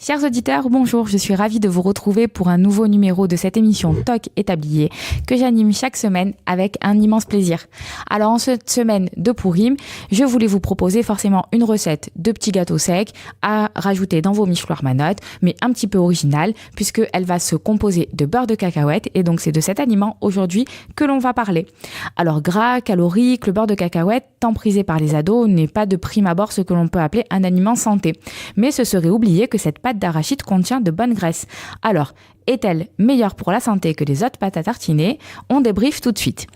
Chers auditeurs, bonjour, je suis ravie de vous retrouver pour un nouveau numéro de cette émission Toc et Tablier que j'anime chaque semaine avec un immense plaisir. Alors en cette semaine de Pourim, je voulais vous proposer forcément une recette de petits gâteaux secs à rajouter dans vos mouchoirs manottes, mais un petit peu originale puisqu'elle va se composer de beurre de cacahuète et donc c'est de cet aliment aujourd'hui que l'on va parler. Alors gras, calorique, le beurre de cacahuète, tant prisé par les ados, n'est pas de prime abord ce que l'on peut appeler un aliment santé. Mais ce serait oublier que cette pâte d'arachide contient de bonnes graisses. Alors, est-elle meilleure pour la santé que les autres pâtes à tartiner ? On débriefe tout de suite.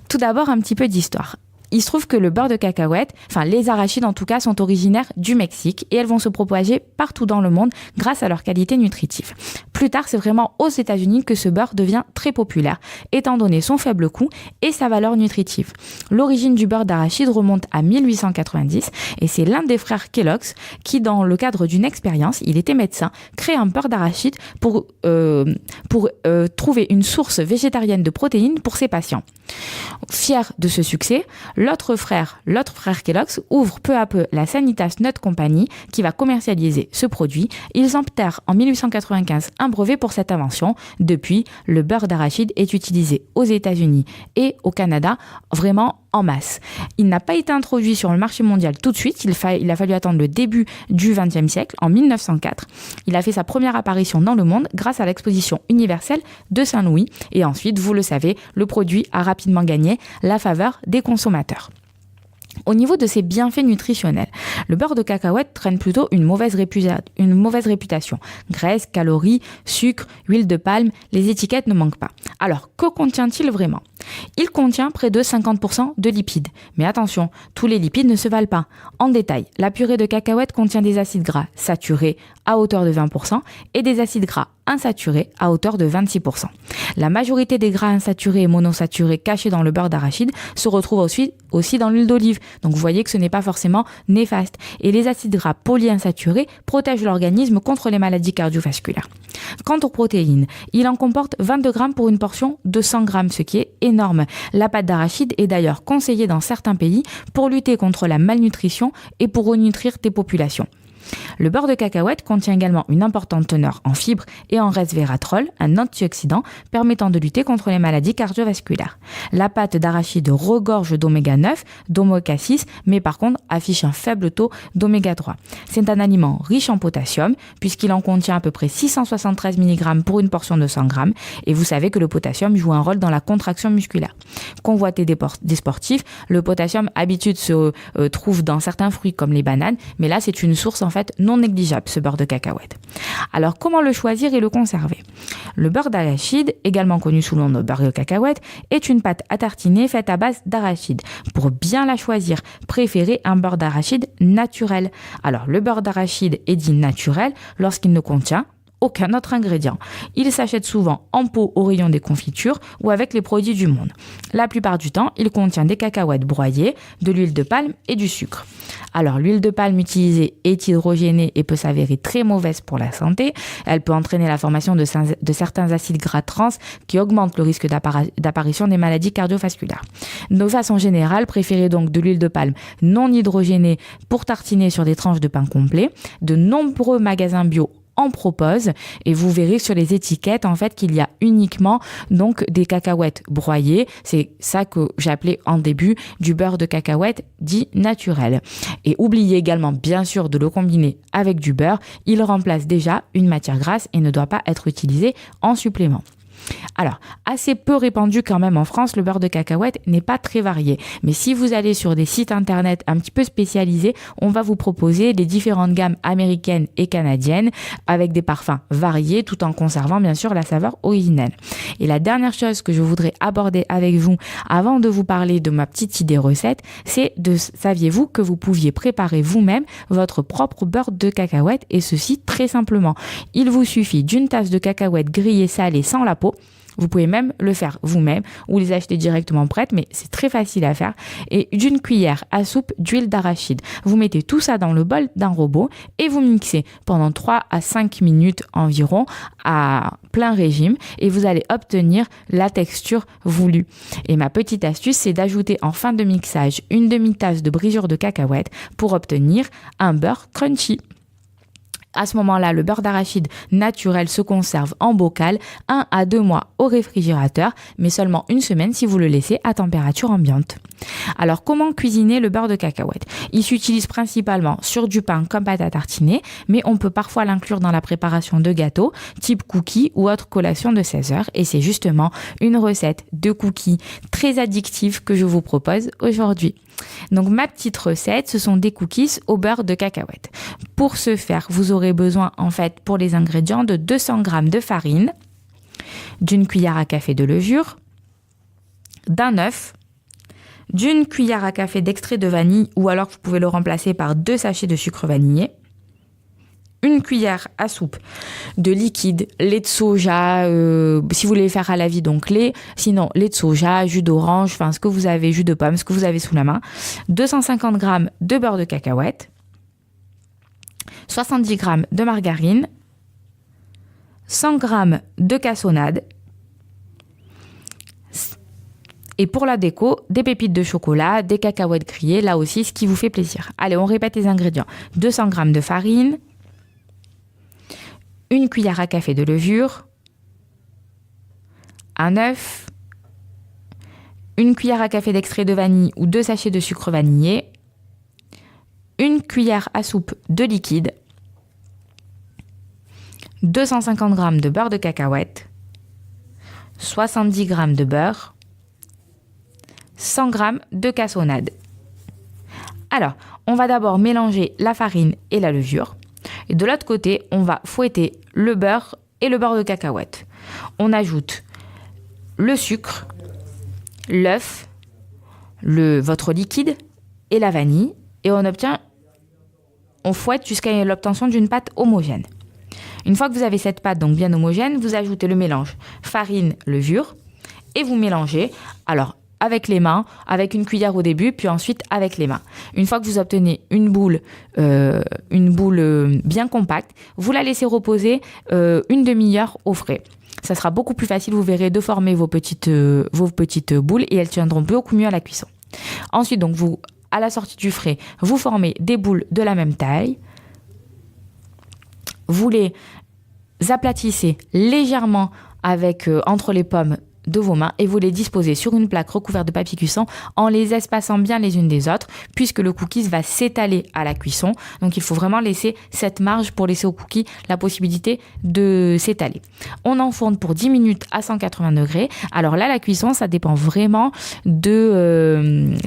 Tout d'abord, un petit peu d'histoire. Il se trouve que le beurre de cacahuète, les arachides en tout cas, sont originaires du Mexique et elles vont se propager partout dans le monde grâce à leur qualité nutritive. Plus tard, c'est vraiment aux États-Unis que ce beurre devient très populaire, étant donné son faible coût et sa valeur nutritive. L'origine du beurre d'arachide remonte à 1890 et c'est l'un des frères Kellogg's qui, dans le cadre d'une expérience, il était médecin, crée un beurre d'arachide pour trouver une source végétarienne de protéines pour ses patients. Fier de ce succès, l'autre frère Kellogg's ouvre peu à peu la Sanitas Nut Company qui va commercialiser ce produit. Ils obtinrent en 1895 un brevet pour cette invention. Depuis, le beurre d'arachide est utilisé aux États-Unis et au Canada vraiment en masse. Il n'a pas été introduit sur le marché mondial tout de suite, il a fallu attendre le début du XXe siècle, en 1904. Il a fait sa première apparition dans le monde grâce à l'exposition universelle de Saint-Louis et ensuite, vous le savez, le produit a rapidement gagné la faveur des consommateurs. Au niveau de ses bienfaits nutritionnels, le beurre de cacahuète traîne plutôt une mauvaise réputation. Graisse, calories, sucre, huile de palme, les étiquettes ne manquent pas. Alors, que contient-il vraiment ? Il contient près de 50% de lipides. Mais attention, tous les lipides ne se valent pas. En détail, la purée de cacahuète contient des acides gras saturés à hauteur de 20% et des acides gras insaturés à hauteur de 26%. La majorité des gras insaturés et monosaturés cachés dans le beurre d'arachide se retrouvent aussi dans l'huile d'olive. Donc vous voyez que ce n'est pas forcément néfaste. Et les acides gras polyinsaturés protègent l'organisme contre les maladies cardiovasculaires. Quant aux protéines, il en comporte 22 grammes pour une portion de 100 grammes, ce qui est énorme. La pâte d'arachide est d'ailleurs conseillée dans certains pays pour lutter contre la malnutrition et pour renutrir des populations. Le beurre de cacahuète contient également une importante teneur en fibres et en resveratrol, un antioxydant permettant de lutter contre les maladies cardiovasculaires. La pâte d'arachide regorge d'oméga 9, d'oméga 6, mais par contre affiche un faible taux d'oméga 3. C'est un aliment riche en potassium puisqu'il en contient à peu près 673 mg pour une portion de 100 g et vous savez que le potassium joue un rôle dans la contraction musculaire. Convoité des sportifs, le potassium habitude se trouve dans certains fruits comme les bananes, mais là c'est une source en fait non négligeable, ce beurre de cacahuète. Alors comment le choisir et le conserver ? Le beurre d'arachide, également connu sous le nom de beurre de cacahuète, est une pâte à tartiner faite à base d'arachide. Pour bien la choisir, préférez un beurre d'arachide naturel. Alors le beurre d'arachide est dit naturel lorsqu'il ne contient aucun autre ingrédient. Il s'achète souvent en pot au rayon des confitures ou avec les produits du monde. La plupart du temps, il contient des cacahuètes broyées, de l'huile de palme et du sucre. Alors, l'huile de palme utilisée est hydrogénée et peut s'avérer très mauvaise pour la santé. Elle peut entraîner la formation de certains acides gras trans qui augmentent le risque d'apparition des maladies cardiovasculaires. De façon générale, préférez donc de l'huile de palme non hydrogénée pour tartiner sur des tranches de pain complet. De nombreux magasins bio en propose et vous verrez sur les étiquettes en fait qu'il y a uniquement donc des cacahuètes broyées. C'est ça que j'appelais en début du beurre de cacahuète dit naturel. Et oubliez également bien sûr de le combiner avec du beurre. Il remplace déjà une matière grasse et ne doit pas être utilisé en supplément. Alors, assez peu répandu quand même en France, le beurre de cacahuète n'est pas très varié. Mais si vous allez sur des sites internet un petit peu spécialisés, on va vous proposer les différentes gammes américaines et canadiennes avec des parfums variés tout en conservant bien sûr la saveur originelle. Et la dernière chose que je voudrais aborder avec vous avant de vous parler de ma petite idée recette, saviez-vous que vous pouviez préparer vous-même votre propre beurre de cacahuète et ceci très simplement. Il vous suffit d'une tasse de cacahuètes grillées salées sans la peau. Vous pouvez même le faire vous-même ou les acheter directement prêtes, mais c'est très facile à faire. Et d'une cuillère à soupe d'huile d'arachide. Vous mettez tout ça dans le bol d'un robot et vous mixez pendant 3 à 5 minutes environ à plein régime et vous allez obtenir la texture voulue. Et ma petite astuce, c'est d'ajouter en fin de mixage une demi-tasse de brisure de cacahuète pour obtenir un beurre crunchy. À ce moment-là, le beurre d'arachide naturel se conserve en bocal 1 à 2 mois au réfrigérateur, mais seulement une semaine si vous le laissez à température ambiante. Alors, comment cuisiner le beurre de cacahuète? Il s'utilise principalement sur du pain comme pâte à tartiner, mais on peut parfois l'inclure dans la préparation de gâteaux, type cookies ou autre collation de 16 heures. Et c'est justement une recette de cookies très addictive que je vous propose aujourd'hui. Donc ma petite recette, ce sont des cookies au beurre de cacahuète. Pour ce faire, vous aurez besoin en fait pour les ingrédients de 200 g de farine, d'une cuillère à café de levure, d'un œuf, d'une cuillère à café d'extrait de vanille ou alors vous pouvez le remplacer par 2 sachets de sucre vanillé, une cuillère à soupe de liquide, lait de soja, si vous voulez faire à la vie, donc lait, sinon lait de soja, jus d'orange, enfin ce que vous avez, jus de pomme, ce que vous avez sous la main, 250 g de beurre de cacahuète, 70 g de margarine, 100 g de cassonade, et pour la déco, des pépites de chocolat, des cacahuètes grillées, là aussi ce qui vous fait plaisir. Allez, on répète les ingrédients. 200 g de farine, une cuillère à café de levure, un œuf, une cuillère à café d'extrait de vanille ou 2 sachets de sucre vanillé, une cuillère à soupe de liquide, 250 g de beurre de cacahuète, 70 g de beurre, 100 g de cassonade. Alors, on va d'abord mélanger la farine et la levure. Et de l'autre côté, on va fouetter le beurre et le beurre de cacahuète. On ajoute le sucre, l'œuf, votre liquide et la vanille. Et on fouette jusqu'à l'obtention d'une pâte homogène. Une fois que vous avez cette pâte donc bien homogène, vous ajoutez le mélange farine, levure et vous mélangez. Alors, avec les mains, avec une cuillère au début, puis ensuite avec les mains. Une fois que vous obtenez une boule bien compacte, vous la laissez reposer une demi-heure au frais. Ça sera beaucoup plus facile, vous verrez, de former vos petites boules et elles tiendront beaucoup mieux à la cuisson. Ensuite, donc à la sortie du frais, vous formez des boules de la même taille. Vous les aplatissez légèrement entre les pommes de vos mains et vous les disposez sur une plaque recouverte de papier cuisson en les espaçant bien les unes des autres puisque le cookies va s'étaler à la cuisson. Donc il faut vraiment laisser cette marge pour laisser au cookie la possibilité de s'étaler. On enfourne pour 10 minutes à 180 degrés. Alors là, la cuisson, ça dépend vraiment de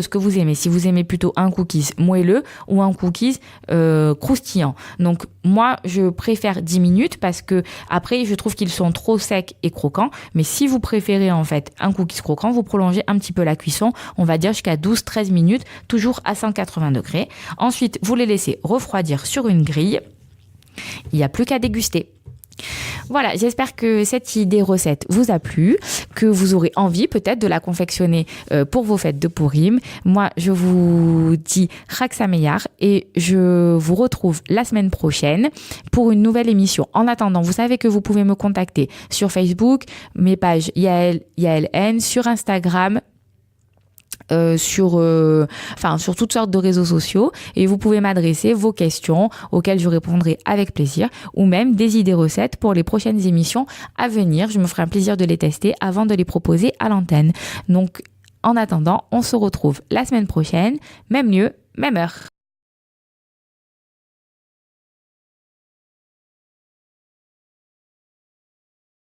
ce que vous aimez. Si vous aimez plutôt un cookies moelleux ou un cookies croustillant. Donc moi, je préfère 10 minutes parce que après, je trouve qu'ils sont trop secs et croquants. Mais si vous préférez en fait un cookies croquant, vous prolongez un petit peu la cuisson, on va dire jusqu'à 12-13 minutes, toujours à 180 degrés. Ensuite, vous les laissez refroidir sur une grille. Il n'y a plus qu'à déguster. Voilà, j'espère que cette idée recette vous a plu, que vous aurez envie peut-être de la confectionner pour vos fêtes de Pourim. Moi, je vous dis Chag Sameach et je vous retrouve la semaine prochaine pour une nouvelle émission. En attendant, vous savez que vous pouvez me contacter sur Facebook, mes pages Yael N, sur Instagram, sur toutes sortes de réseaux sociaux et vous pouvez m'adresser vos questions auxquelles je répondrai avec plaisir ou même des idées recettes pour les prochaines émissions à venir. Je me ferai un plaisir de les tester avant de les proposer à l'antenne. Donc, en attendant, on se retrouve la semaine prochaine, même lieu, même heure.